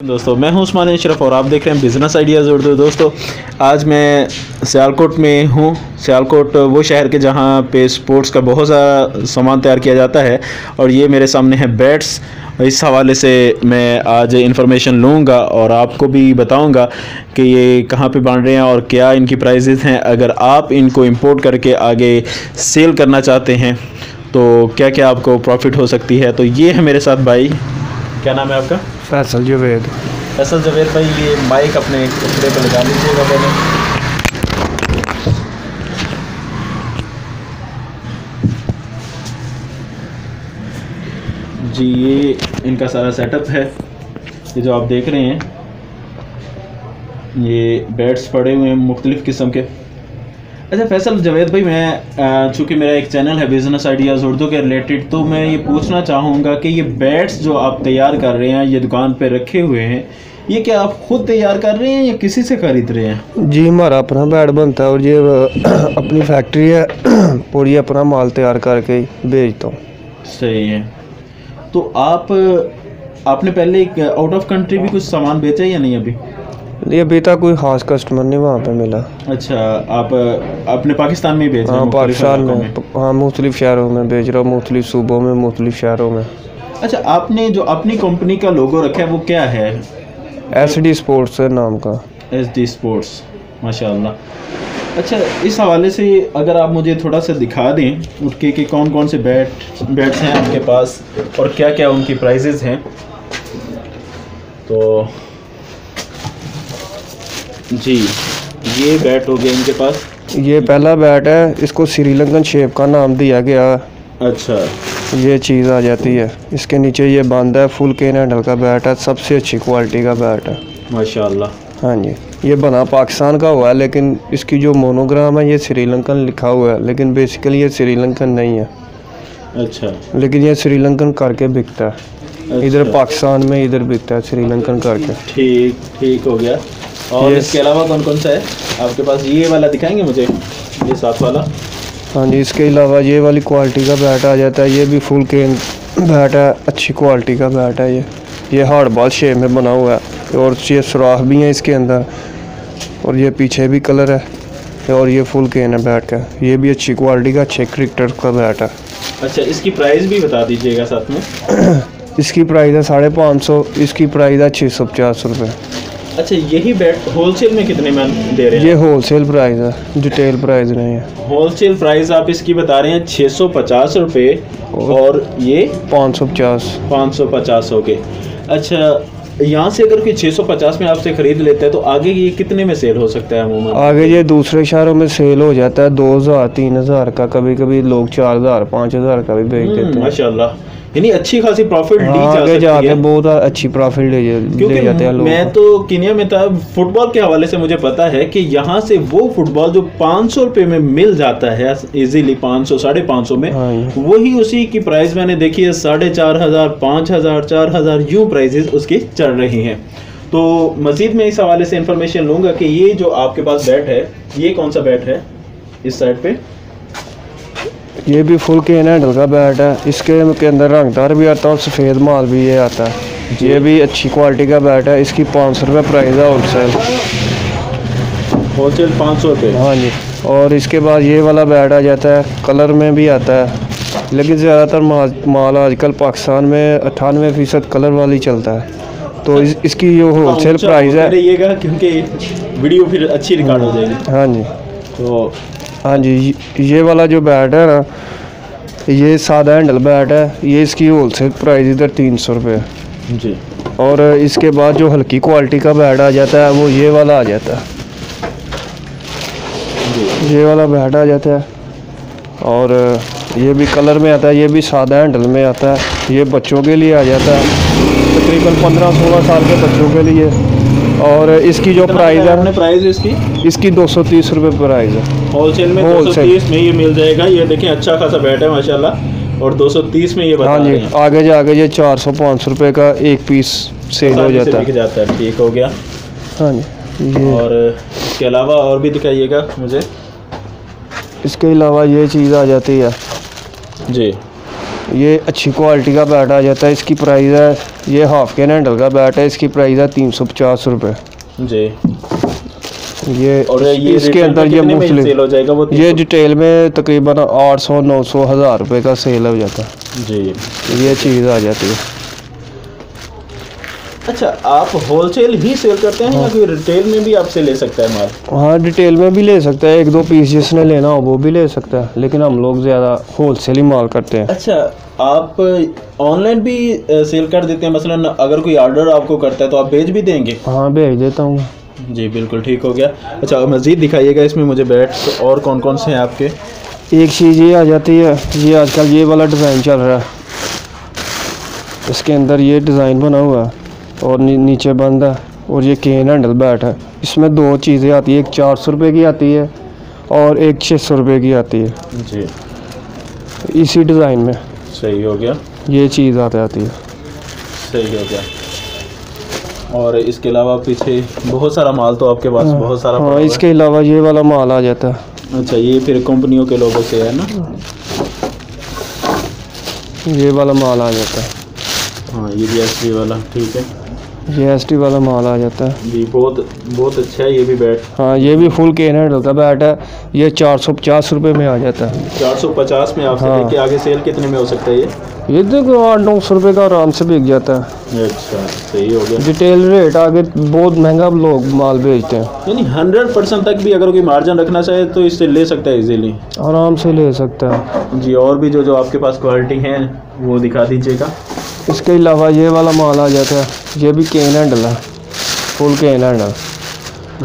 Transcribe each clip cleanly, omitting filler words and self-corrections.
दोस्तों मैं हूं उस्मान अशरफ और आप देख रहे हैं बिज़नेस आइडियाज़ उर्दू। दोस्तों आज मैं सियालकोट में हूं। सियालकोट वो शहर के जहां पे स्पोर्ट्स का बहुत सारा सामान तैयार किया जाता है और ये मेरे सामने है बैट्स। इस हवाले से मैं आज इन्फॉर्मेशन लूँगा और आपको भी बताऊंगा कि ये कहाँ पे बन रहे हैं और क्या इनकी प्राइसेस हैं। अगर आप इनको इंपोर्ट करके आगे सेल करना चाहते हैं तो क्या क्या आपको प्रॉफिट हो सकती है। तो ये है मेरे साथ भाई, क्या नाम है आपका? फैसल जवेद। फैसल जवेद भाई, ये माइक अपने कपड़े पर लगा लीजिएगा पहले। जी ये इनका सारा सेटअप है, ये जो आप देख रहे हैं ये बैट्स पड़े हुए हैं मुख्तलिफ़ किस्म के। अच्छा फैसल जवेद भाई, मैं चूँकि मेरा एक चैनल है बिज़नेस आइडियाज़ उर्दू के रिलेटेड, तो मैं ये पूछना चाहूँगा कि ये बैट्स जो आप तैयार कर रहे हैं, ये दुकान पे रखे हुए हैं, ये क्या आप खुद तैयार कर रहे हैं या किसी से ख़रीद रहे हैं? जी हमारा अपना बैट बनता है और ये अपनी फैक्ट्री है और ये अपना माल तैयार करके बेचता हूँ। सही है। तो आपने पहले आउट ऑफ कंट्री भी कुछ सामान बेचा या नहीं अभी? ये अभी तक कोई ख़ास कस्टमर नहीं वहाँ पे मिला। अच्छा, आप अपने पाकिस्तान में ही बेच रहे हैं? हाँ पाकिस्तान में, हाँ मुख्तलिफ़ शहरों में बेच रहा हूँ, मुख्तलिफ़ सूबों में, मुख्तलिफ़ शहरों में। अच्छा, आपने जो अपनी कंपनी का लोगो रखा है वो क्या है? SD स्पोर्ट्स है नाम का। SD स्पोर्ट्स, माशाल्लाह। अच्छा, इस हवाले से अगर आप मुझे थोड़ा सा दिखा दें उठ के कि कौन कौन से बैट्स हैं आपके पास और क्या क्या उनकी प्राइजेज़ हैं। तो जी ये बैट हो गया इनके पास। ये पहला बैट है, इसको श्रीलंकन शेप का नाम दिया गया। अच्छा, ये चीज़ आ जाती है, इसके नीचे ये बंद है, फुल केन हैंडल का बैट है, सबसे अच्छी क्वालिटी का बैट है माशाल्लाह। हाँ जी, ये बना पाकिस्तान का हुआ है लेकिन इसकी जो मोनोग्राम है ये श्रीलंकन लिखा हुआ है, लेकिन बेसिकली ये श्रीलंकन नहीं है। अच्छा, लेकिन ये श्रीलंकन करके बिकता है। अच्छा। इधर पाकिस्तान में इधर बिकता है श्रीलंकन करके। ठीक हो गया। और इसके अलावा कौन कौन सा है आपके पास? ये वाला दिखाएंगे मुझे, ये साथ वाला? हाँ जी, इसके अलावा ये वाली क्वालिटी का बैट आ जाता है, ये भी फुल केन बैट है, अच्छी क्वालिटी का बैट है। ये हार्ड बॉल शेप में बना हुआ है और ये सुराख भी हैं इसके अंदर और ये पीछे भी कलर है और ये फुल केन है बैट का, ये भी अच्छी क्वालिटी का, अच्छे क्रिकेटर का बैट है। अच्छा, इसकी प्राइस भी बता दीजिएगा साथ में। इसकी प्राइस है 550, इसकी प्राइस है 650 रुपये। अच्छा, यही बैट होलसेल में कितने में दे रहे हैं? ये होलसेल प्राइस है, रिटेल प्राइस नहीं है। होलसेल प्राइस आप इसकी बता रहे हैं 650 रुपये और ये 550 हो गए। अच्छा, यहाँ से अगर कोई 650 में आपसे ख़रीद लेता है तो आगे ये कितने में सेल हो सकता है अमूमन? आगे ये दूसरे शहरों में सेल हो जाता है 2000 3000 का, कभी कभी लोग 4000 5000 का भी बेच देते हैं। माशाल्लाह, यानी अच्छी खासी प्रॉफिट ली जा आगे सकती जाके है। बहुत अच्छी प्रॉफिट ले जाते हैं लोग। मैं तो किनिया में था, फुटबॉल के हवाले से मुझे पता है कि यहाँ से वो फुटबॉल जो 500 रुपये में मिल जाता है इजीली, 500 550 में, वही उसी की प्राइस मैंने देखी है 4500 5000 4000 यूँ प्राइजेस उसकी चल रही हैं। तो मजीद मैं इस हवाले से इंफॉर्मेशन लूँगा कि ये जो आपके पास बैट है, ये कौन सा बैट है इस साइड पे? ये भी फुल केन हैंडल का बैट है, इसके अंदर रंगदार भी आता है और सफ़ेद माल भी ये आता है। ये भी अच्छी क्वालिटी का बैट है, इसकी 500 रुपये प्राइस है होलसेल 500 रुपये। हाँ जी, और इसके बाद ये वाला बैट आ जाता है, कलर में भी आता है, लेकिन ज़्यादातर माल आजकल पाकिस्तान में 98% कलर वाली चलता है। तो इसकी जो होलसेल प्राइस है, क्योंकि वीडियो फिर अच्छी रिकॉर्ड हो जाएगी। हाँ जी, तो हाँ जी, ये वाला जो बैट है ना, ये सादा हैंडल बैट है, ये इसकी होलसेल प्राइस इधर 300 रुपये जी। और इसके बाद जो हल्की क्वालिटी का बैट आ जाता है वो ये वाला आ जाता है जी। ये वाला बैट आ जाता है और ये भी कलर में आता है, ये भी सादा हैंडल में आता है, ये बच्चों के लिए आ जाता है, तकरीबन 15-16 साल के बच्चों के लिए। और इसकी जो प्राइस है, इसकी 230 रुपये प्राइस है। होलसेल में 230 में ये मिल जाएगा। ये देखें अच्छा खासा बैट है माशाल्लाह और 230 में ये बता रहे हैं। आगे जाके ये 400-500 रुपये का एक पीस सेल हो जाता है। ठीक हो गया। हाँ जी, और इसके अलावा और भी दिखाइएगा मुझे। इसके अलावा ये चीज़ आ जाती है जी, ये अच्छी क्वालिटी का बैट आ जाता है, इसकी प्राइस है ये हाफ कैन हैंडल का बैट है, इसकी प्राइस है 350 रुपये जी। ये और ये इसके अंदर ये मुफ्तलिफ सेल हो जाएगा वो? ये डिटेल में तकरीबन 800 900 1000 रुपये का सेल हो जाता है जी। ये चीज़ आ जाती है। अच्छा, आप होलसेल ही सेल करते हैं या कोई रिटेल में भी आपसे ले सकता है माल? हाँ, डिटेल में भी ले सकता है, 1-2 पीस जिसने लेना हो वो भी ले सकता है, लेकिन हम लोग ज़्यादा होलसेल ही माल करते हैं। अच्छा, आप ऑनलाइन भी सेल कर देते हैं? मसलन अगर कोई ऑर्डर आपको करता है तो आप भेज भी देंगे? हाँ, भेज देता हूँ। जी बिल्कुल, ठीक हो गया। अच्छा, मज़ीद दिखाइएगा इसमें मुझे बैट्स और कौन कौन से हैं आपके? एक चीज़ ये आ जाती है, ये आजकल ये वाला डिज़ाइन चल रहा है, इसके अंदर ये डिज़ाइन बना हुआ है और नीचे बंद है, और ये केन हैंडल बैट है। इसमें 2 चीज़ें आती है, एक 400 रुपये की आती है और एक 600 रुपये की आती है जी। इसी डिज़ाइन में। सही हो गया, ये चीज़ आती है। सही हो गया। और इसके अलावा पीछे बहुत सारा माल तो आपके पास बहुत सारा पड़ा हाँ, हुआ है। इसके अलावा ये वाला माल आ जाता है। अच्छा, ये फिर कंपनियों के लोगों से है ना? ये वाला माल आ जाता है। हाँ, ये भी एसटी वाला, ठीक है। ये एसटी वाला माल आ जाता है जी। बहुत बहुत अच्छा है ये भी बैट। हाँ, ये भी फुल केन हैंडल का बैट है, ये 450 रुपये में आ जाता है। 450 में आपसे हाँ। लेके आगे सेल कितने में हो सकता है ये? ये देखो 800-900 रुपये का आराम से बिक जाता है। अच्छा, सही हो गया। डिटेल रेट आगे बहुत महंगा लोग माल बेचते हैं, यानी 100% तक भी अगर कोई मार्जिन रखना चाहे तो इससे ले सकता है इजीली? आराम से ले सकता है जी। और भी जो आपके पास क्वालिटी है वो दिखा दीजिएगा। इसके अलावा ये वाला माल आ जाता है, ये भी केन हैंडल है, फुल केन हैंडल।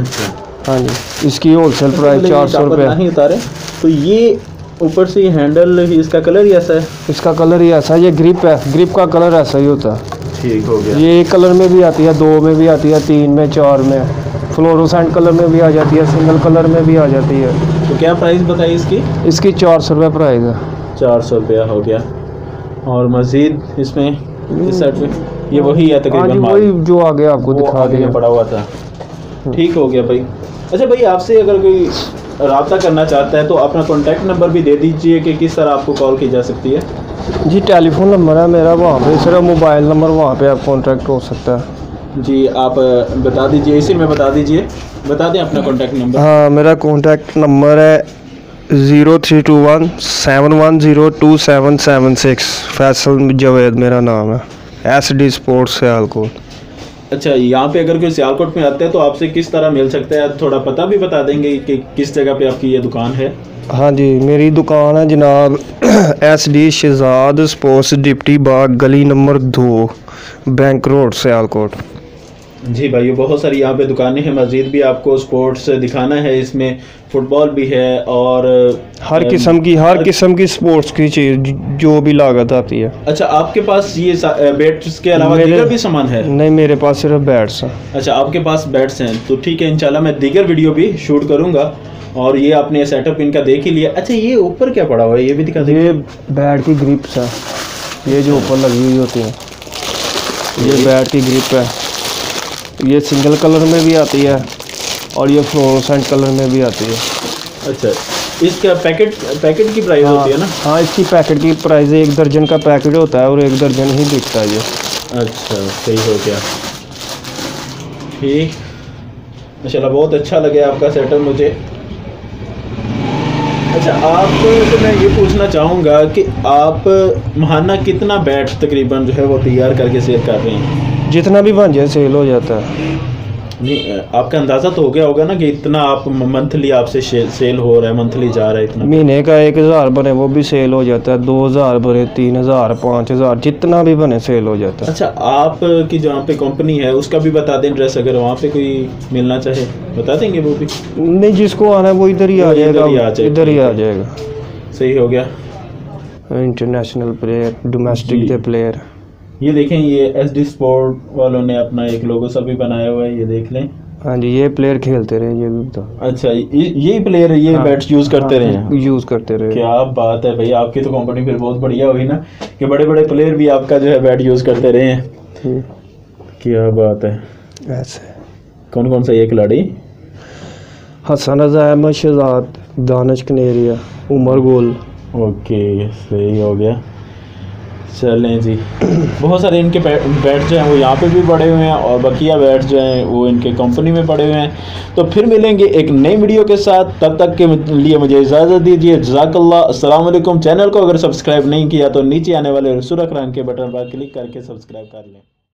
अच्छा। हाँ जी, इसकी होलसेल प्राइस 400 रुपये। नहीं उतारे तो ये ऊपर से ये हैंडल, इसका कलर ही ऐसा है? इसका कलर ही ऐसा है, ये ग्रिप है, ग्रिप का कलर ऐसा ही होता है। ठीक हो गया। ये 1 कलर में भी आती है, 2 में भी आती है, 3 में, 4 में, फ्लोरोसेंट कलर में भी आ जाती है, सिंगल कलर में भी आ जाती है। तो क्या प्राइस बताइए इसकी? इसकी 400 रुपये प्राइस है। 400 रुपया हो गया। और मज़ीद इसमें इस साइड पे ये वही है हाँ तकरीबन जी, माल? वही जो आगे आपको दिखा आगे दिया पड़ा हुआ था। ठीक हो गया भाई। अच्छा भाई, आपसे अगर कोई रब्ता करना चाहता है तो अपना कॉन्टैक्ट नंबर भी दे दीजिए कि किस तरह आपको कॉल की जा सकती है। जी, टेलीफोन नंबर है मेरा, वहाँ पे सिर्फ मोबाइल नंबर, वहाँ पे आप कॉन्टैक्ट हो सकता है। जी, आप बता दीजिए, इसी में बता दीजिए, बता दें अपना कॉन्टैक्ट नंबर। हाँ, मेरा कॉन्टैक्ट नंबर है 0321-7102776। फैसल जावेद मेरा नाम है, SD स्पोर्ट्स सियालकोट। अच्छा, यहाँ पे अगर कोई सियालकोट में आते हैं तो आपसे किस तरह मिल सकता है? थोड़ा पता भी बता देंगे कि किस जगह पे आपकी ये दुकान है? हाँ जी, मेरी दुकान है जनाब SD शहजाद स्पोर्ट्स, डिप्टी बाग, गली नंबर 2, बैंक रोड, सियालकोट। जी भाई, बहुत सारी यहाँ पे दुकानें हैं। मस्जिद भी आपको स्पोर्ट्स दिखाना है, इसमें फुटबॉल भी है और हर किस्म की स्पोर्ट्स की चीज़ जो भी लागत आती है। अच्छा, आपके पास ये बैट्स के अलावा दीगर भी सामान है? नहीं, मेरे पास सिर्फ बैट्स हैं। अच्छा, आपके पास बैट्स हैं तो ठीक है, इंशाल्लाह मैं दीगर वीडियो भी शूट करूँगा। और ये आपने सेटअप इनका देख ही लिया। अच्छा, ये ऊपर क्या पड़ा हुआ है, ये भी दिखा दीजिए। ये बैट की ग्रिप्स है, ये जो ऊपर लगी हुई होती है, ये बैट की ग्रिप है। ये सिंगल कलर में भी आती है और ये फ्लोरोसेंट कलर में भी आती है। अच्छा, इसका पैकेट की प्राइस होती है ना? हाँ, इसकी पैकेट की प्राइस 1 दर्जन का पैकेट होता है और 1 दर्जन ही बिकता है ये। अच्छा, सही हो गया। ठीक, माशाल्लाह बहुत अच्छा लगे आपका सेटअप मुझे। अच्छा, आपको तो मैं ये पूछना चाहूँगा कि आप महाना कितना बैट तकरीबन जो है वो तैयार करके सेल कर रहे हैं? जितना भी बन जाए सेल हो जाता है। नहीं, आपका अंदाज़ा तो हो गया होगा ना कि इतना आप मंथली आपसे सेल हो रहा है, मंथली जा रहा है इतना? महीने का 1000 बने वो भी सेल हो जाता है, 2000 बने, 3000, 5000, जितना भी बने सेल हो जाता है। अच्छा, आप की जहाँ पे कंपनी है उसका भी बता दें एड्रेस, अगर वहाँ पे कोई मिलना चाहे बता देंगे वो भी? नहीं, जिसको आना है वो इधर ही आ जाएगा, इधर ही आ जाएगा। सही हो गया। इंटरनेशनल प्लेयर, डोमेस्टिक के प्लेयर। ये देखें, ये SD स्पोर्ट वालों ने अपना एक लोगो सा भी बनाया हुआ है, ये देख लें। हाँ जी, ये प्लेयर खेलते रहे, ये भी तो। अच्छा, ये प्लेयर ये बैट्स यूज़ करते रहे? यूज़ करते रहे। क्या बात है भाई, आपकी तो कंपनी फिर बहुत बढ़िया हुई ना कि बड़े बड़े प्लेयर भी आपका जो है बैट यूज़ करते रहे हैं। क्या बात है। ऐसे कौन कौन सा ये खिलाड़ी? हसन रज़ा, अहमद शहजाद, दानिश कनेरिया, उमर गोल। ओके, सही हो गया। चलें जी। बहुत सारे इनके बैट जो हैं वो यहाँ पे भी पड़े हुए हैं और बकिया बैट जो हैं वो इनके कंपनी में पड़े हुए हैं। तो फिर मिलेंगे एक नई वीडियो के साथ, तब तक के लिए मुझे इजाज़त दीजिए। जज़ाकल्लाह। अस्सलाम वालेकुम। चैनल को अगर सब्सक्राइब नहीं किया तो नीचे आने वाले सुर्ख रंग के बटन पर क्लिक करके सब्सक्राइब कर लें।